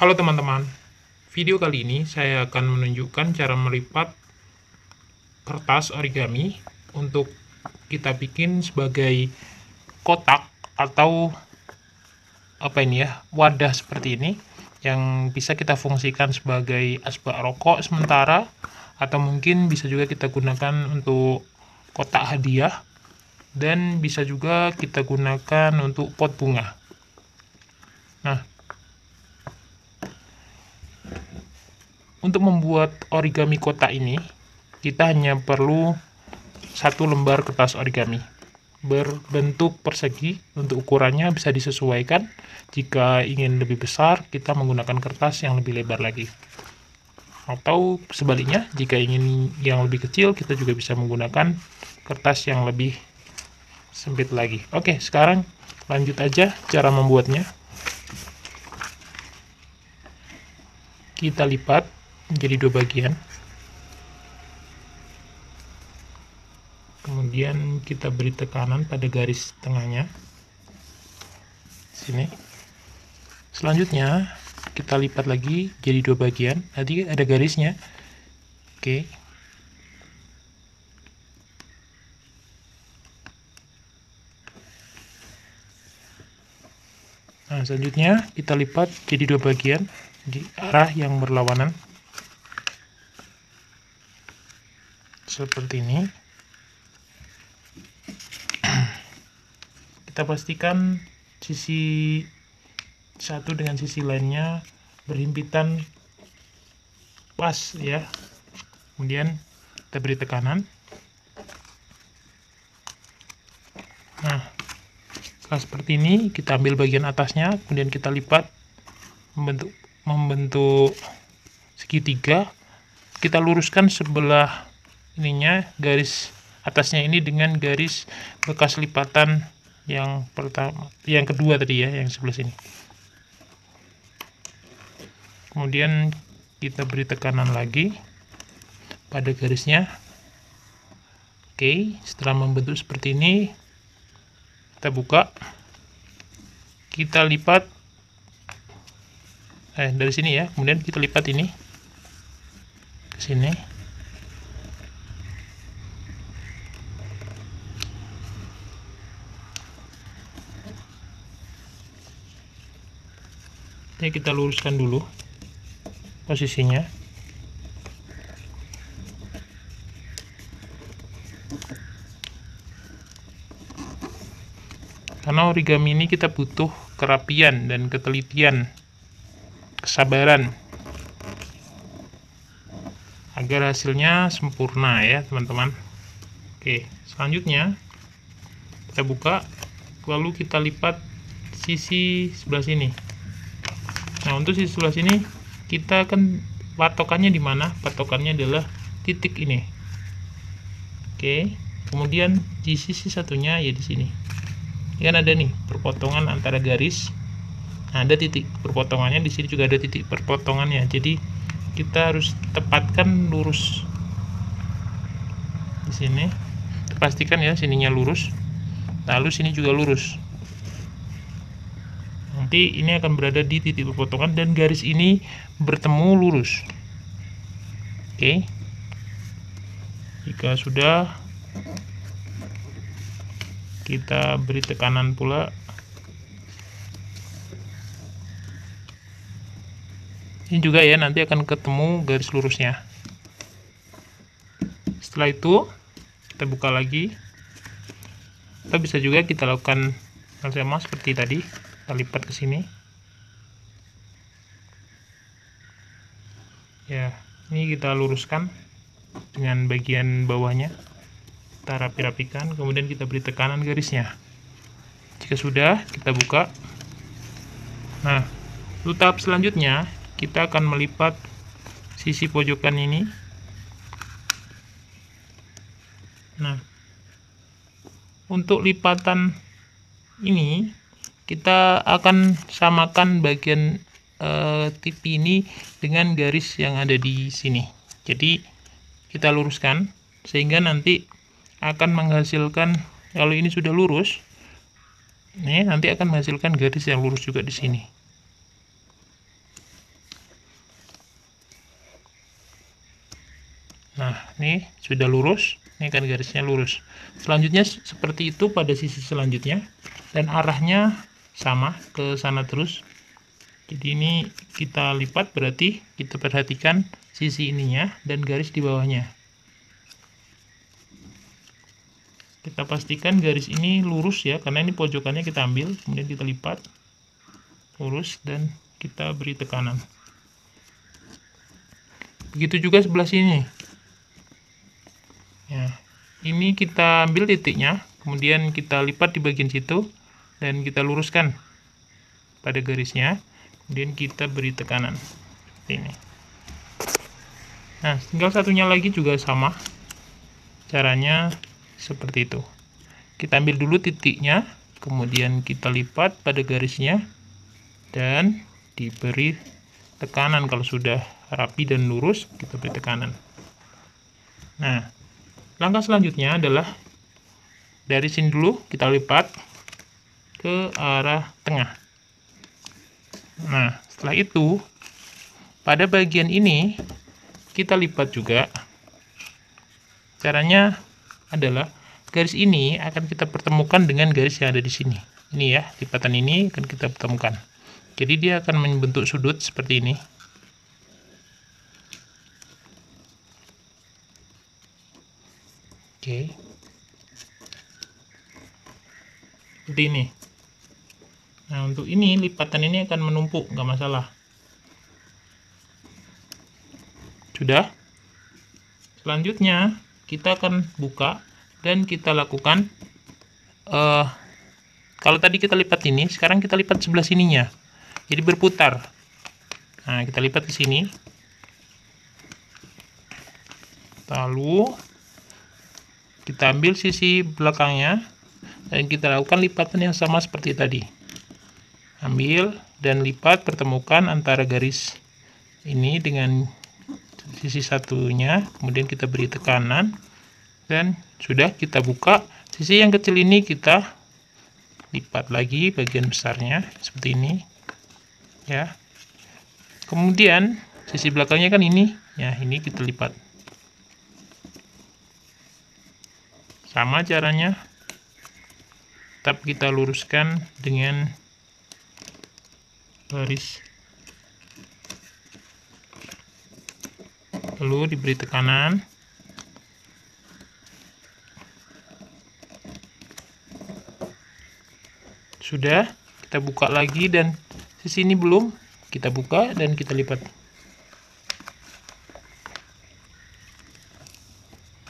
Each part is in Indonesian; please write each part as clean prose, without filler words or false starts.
Halo teman-teman, video kali ini saya akan menunjukkan cara melipat kertas origami untuk kita bikin sebagai kotak atau wadah seperti ini yang bisa kita fungsikan sebagai asbak rokok sementara, atau mungkin bisa juga kita gunakan untuk kotak hadiah, dan bisa juga kita gunakan untuk pot bunga. Nah, untuk membuat origami kotak ini, kita hanya perlu satu lembar kertas origami berbentuk persegi. Untuk ukurannya bisa disesuaikan. Jika ingin lebih besar, kita menggunakan kertas yang lebih lebar lagi. Atau sebaliknya, jika ingin yang lebih kecil, kita juga bisa menggunakan kertas yang lebih sempit lagi. Oke, sekarang lanjut aja cara membuatnya. Kita lipat menjadi dua bagian. Kemudian kita beri tekanan pada garis tengahnya. Sini. Selanjutnya kita lipat lagi jadi dua bagian. Nanti ada garisnya. Oke. Nah, selanjutnya kita lipat jadi dua bagian di arah yang berlawanan. Seperti ini. Kita pastikan sisi satu dengan sisi lainnya berhimpitan pas ya. Kemudian kita beri tekanan. Nah, seperti ini, kita ambil bagian atasnya, kemudian kita lipat membentuk segitiga. Kita luruskan sebelah ininya, garis atasnya ini dengan garis bekas lipatan yang kedua tadi ya, yang sebelah sini. Kemudian kita beri tekanan lagi pada garisnya. Oke, setelah membentuk seperti ini, kita buka, kita lipat dari sini ya, kemudian kita lipat ini ke sini. Ini kita luruskan dulu posisinya. Karena origami ini kita butuh kerapian dan ketelitian, kesabaran, agar hasilnya sempurna ya teman-teman. Oke, selanjutnya kita buka, lalu kita lipat sisi sebelah sini. Nah, untuk sisi sebelah sini kita akan patokannya di mana? Patokannya adalah titik ini. Oke, kemudian di sisi satunya ya di sini. Ini kan ada nih perpotongan antara garis. Nah, ada titik perpotongannya, di sini juga ada titik perpotongannya. Jadi kita harus tepatkan lurus di sini. Pastikan ya sininya lurus. Lalu sini juga lurus. Nanti ini akan berada di titik perpotongan dan garis ini bertemu lurus. Oke. Jika sudah, kita beri tekanan pula. Ini juga ya, nanti akan ketemu garis lurusnya. Setelah itu kita buka lagi. Kita bisa juga kita lakukan hal sama seperti tadi. Kita lipat ke sini. Ya, ini kita luruskan dengan bagian bawahnya. Kita rapi-rapikan, kemudian kita beri tekanan garisnya. Jika sudah, kita buka. Nah, untuk tahap selanjutnya, kita akan melipat sisi pojokan ini. Nah, untuk lipatan ini, kita akan samakan bagian tipi ini dengan garis yang ada di sini. Jadi, kita luruskan, sehingga nanti akan menghasilkan, kalau ini sudah lurus, ini nanti akan menghasilkan garis yang lurus juga di sini. Nah, ini sudah lurus. Ini kan garisnya lurus. Selanjutnya seperti itu pada sisi selanjutnya, dan arahnya sama ke sana terus. Jadi ini kita lipat, berarti kita perhatikan sisi ininya dan garis di bawahnya. Kita pastikan garis ini lurus ya, karena ini pojokannya kita ambil, kemudian kita lipat lurus dan kita beri tekanan. Begitu juga sebelah sini. Ya, ini kita ambil titiknya, kemudian kita lipat di bagian situ dan kita luruskan pada garisnya, kemudian kita beri tekanan seperti ini. Nah, tinggal satunya lagi juga sama caranya, seperti itu. Kita ambil dulu titiknya, kemudian kita lipat pada garisnya dan diberi tekanan. Kalau sudah rapi dan lurus, kita beri tekanan. Nah, langkah selanjutnya adalah dari sini dulu kita lipat ke arah tengah. Nah, setelah itu pada bagian ini kita lipat juga. Caranya adalah garis ini akan kita pertemukan dengan garis yang ada di sini. Ini ya, lipatan ini akan kita pertemukan. Jadi dia akan membentuk sudut seperti ini. Oke. Seperti ini. Nah, untuk ini lipatan ini akan menumpuk, nggak masalah. Sudah. Selanjutnya kita akan buka dan kita lakukan kalau tadi kita lipat ini, sekarang kita lipat sebelah sininya. Jadi berputar. Nah, kita lipat ke sini. Lalu kita ambil sisi belakangnya dan kita lakukan lipatan yang sama seperti tadi. Ambil dan lipat, pertemukan antara garis ini dengan sisi satunya, kemudian kita beri tekanan dan sudah kita buka. Sisi yang kecil ini kita lipat lagi bagian besarnya seperti ini ya. Kemudian sisi belakangnya kan ini ya, ini kita lipat. Sama caranya, tetap kita luruskan dengan garis, lalu diberi tekanan. Sudah, kita buka lagi dan sisi ini belum, kita buka dan kita lipat.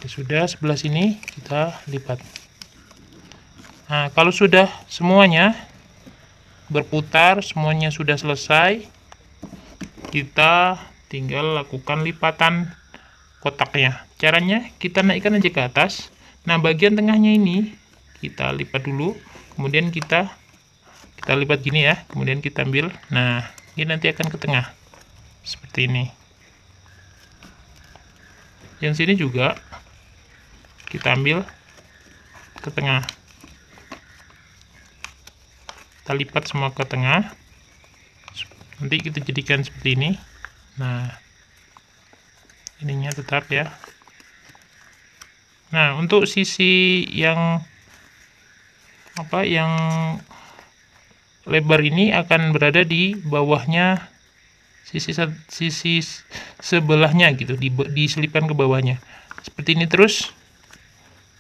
Sudah, sebelah sini kita lipat. Nah, kalau sudah semuanya berputar, semuanya sudah selesai, kita tinggal lakukan lipatan kotaknya. Caranya kita naikkan aja ke atas. Nah, bagian tengahnya ini kita lipat dulu, kemudian kita lipat gini ya, kemudian kita ambil. Nah, ini nanti akan ke tengah seperti ini. Yang sini juga kita ambil ke tengah, kita lipat semua ke tengah, nanti kita jadikan seperti ini. Nah, ininya tetap ya. Nah, untuk sisi yang yang lebar ini akan berada di bawahnya, sisi sebelahnya gitu, diselipkan ke bawahnya seperti ini. Terus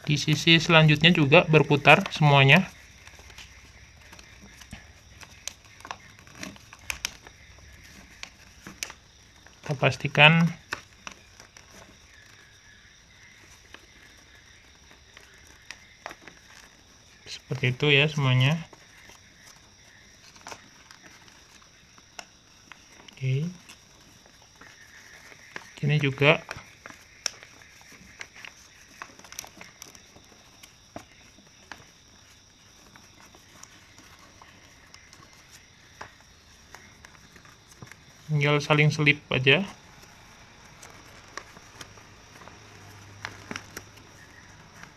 di sisi selanjutnya juga berputar semuanya. Kita pastikan seperti itu ya semuanya. Oke. Ini juga tinggal saling selip aja.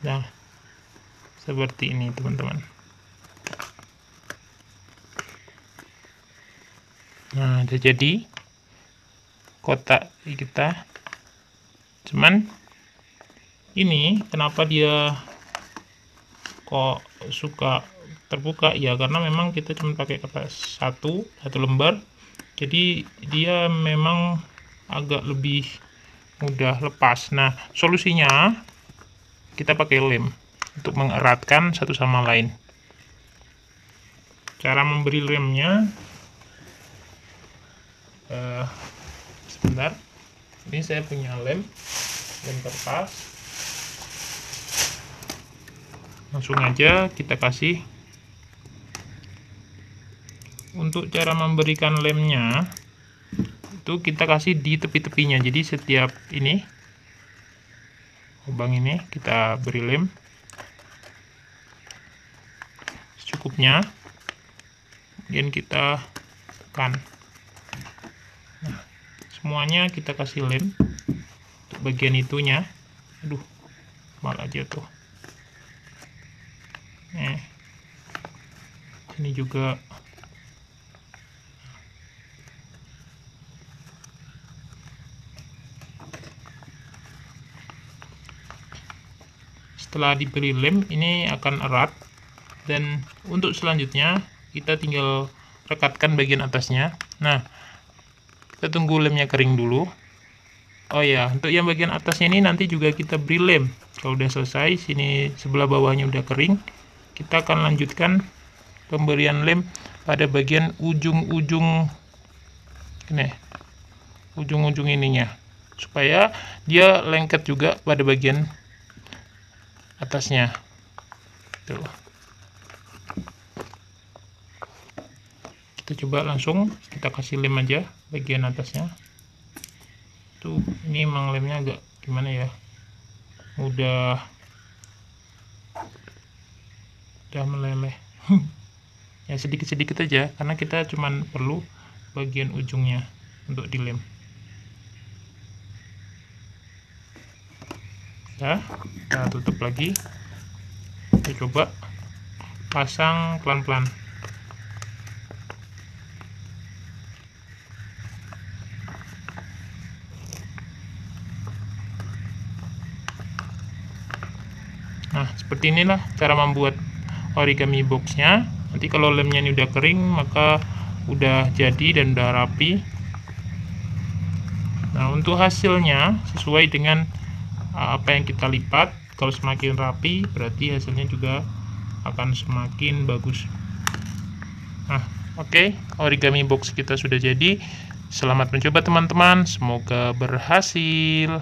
Nah, seperti ini teman-teman. Nah, udah jadi kotak kita. Cuman ini kenapa dia kok suka terbuka ya, karena memang kita cuma pakai kertas satu lembar, jadi dia memang agak lebih mudah lepas. Nah, solusinya kita pakai lem untuk mengeratkan satu sama lain. Cara memberi lemnya, sebentar, ini saya punya lem kertas, langsung aja kita kasih. Untuk cara memberikan lemnya itu kita kasih di tepi-tepinya, jadi setiap ini lubang ini kita beri lem secukupnya, kemudian kita tekan. Nah, semuanya kita kasih lem untuk bagian itunya. Aduh, malah jatuh. Ini juga. Setelah diberi lem, ini akan erat, dan untuk selanjutnya kita tinggal rekatkan bagian atasnya. Nah, kita tunggu lemnya kering dulu. Oh ya, untuk yang bagian atasnya ini nanti juga kita beri lem. Kalau udah selesai, sini sebelah bawahnya udah kering, kita akan lanjutkan pemberian lem pada bagian ujung-ujung ini, ujung-ujung ininya, supaya dia lengket juga pada bagian atasnya. Tuh. Kita coba langsung kita kasih lem aja bagian atasnya. Tuh, ini emang lemnya agak gimana ya, udah meleleh. Ya sedikit-sedikit aja, karena kita cuman perlu bagian ujungnya untuk dilem. Ya, kita tutup lagi. Kita coba pasang pelan-pelan. Nah, seperti inilah cara membuat origami boxnya. Nanti kalau lemnya ini udah kering, maka udah jadi dan udah rapi. Nah, untuk hasilnya sesuai dengan apa yang kita lipat. Kalau semakin rapi, berarti hasilnya juga akan semakin bagus. Nah, oke, origami box kita sudah jadi. Selamat mencoba teman-teman, semoga berhasil.